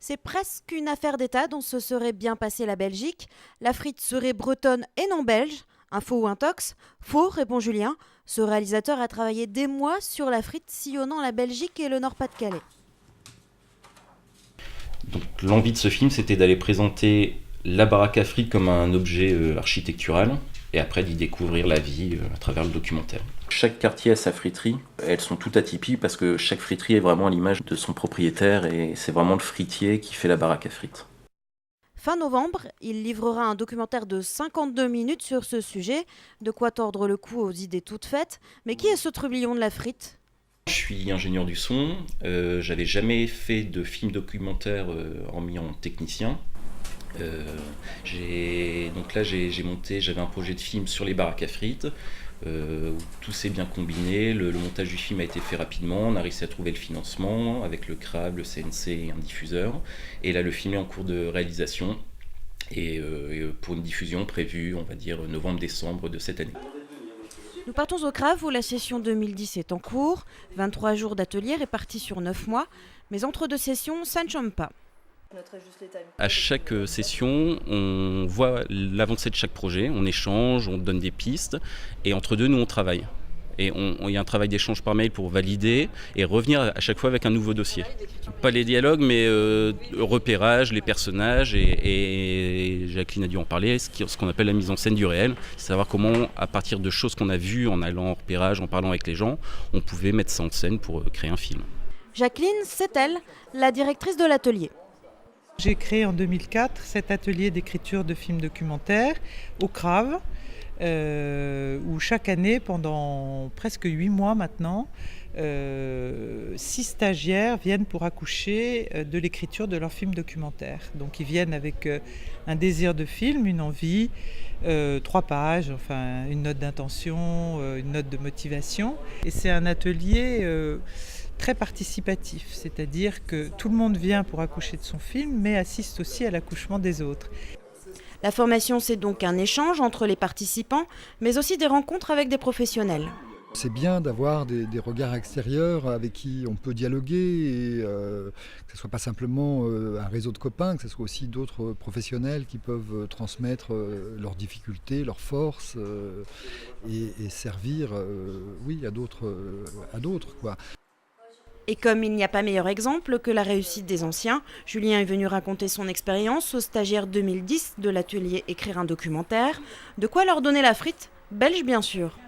C'est presque une affaire d'État dont se serait bien passée la Belgique. La frite serait bretonne et non belge. Un faux ou un tox? Faux, répond Julien. Ce réalisateur a travaillé des mois sur la frite sillonnant la Belgique et le Nord-Pas-de-Calais. Donc l'envie de ce film, c'était d'aller présenter la baraque à frites comme un objet architectural et après d'y découvrir la vie à travers le documentaire. Chaque quartier a sa friterie, elles sont toutes atypiques parce que chaque friterie est vraiment à l'image de son propriétaire et c'est vraiment le fritier qui fait la baraque à frites. Fin novembre, il livrera un documentaire de 52 minutes sur ce sujet, de quoi tordre le cou aux idées toutes faites. Mais qui est ce trublion de la frite? Je suis ingénieur du son, j'avais jamais fait de film documentaire hormis en technicien. J'avais un projet de film sur les baraques à frites, où tout s'est bien combiné, le montage du film a été fait rapidement, on a réussi à trouver le financement avec le CRAB, le CNC et un diffuseur. Et là le film est en cours de réalisation et pour une diffusion prévue, on va dire novembre-décembre de cette année. Nous partons au CRAV où la session 2010 est en cours. 23 jours d'atelier répartis sur 9 mois. Mais entre deux sessions, ça ne chôme pas. À chaque session, on voit l'avancée de chaque projet, on échange, on donne des pistes et entre deux, nous on travaille. Et il y a un travail d'échange par mail pour valider et revenir à chaque fois avec un nouveau dossier. Pas les dialogues, mais repérage, les personnages et Jacqueline a dû en parler, ce qu'on appelle la mise en scène du réel, c'est savoir comment, à partir de choses qu'on a vues en allant en repérage, en parlant avec les gens, on pouvait mettre ça en scène pour créer un film. Jacqueline, c'est elle, la directrice de l'atelier. J'ai créé en 2004 cet atelier d'écriture de films documentaires au CRAV, où chaque année, pendant presque 8 mois maintenant, 6 stagiaires viennent pour accoucher de l'écriture de leur film documentaire. Donc ils viennent avec un désir de film, une envie, 3 pages, enfin une note d'intention, une note de motivation. Et c'est un atelier très participatif, c'est-à-dire que tout le monde vient pour accoucher de son film, mais assiste aussi à l'accouchement des autres. La formation, c'est donc un échange entre les participants, mais aussi des rencontres avec des professionnels. C'est bien d'avoir des regards extérieurs avec qui on peut dialoguer, et que ce ne soit pas simplement un réseau de copains, que ce soit aussi d'autres professionnels qui peuvent transmettre leurs difficultés, leurs forces et servir oui, à d'autres, quoi. Et comme il n'y a pas meilleur exemple que la réussite des anciens, Julien est venu raconter son expérience aux stagiaires 2010 de l'atelier Écrire un documentaire. De quoi leur donner la frite, belge bien sûr.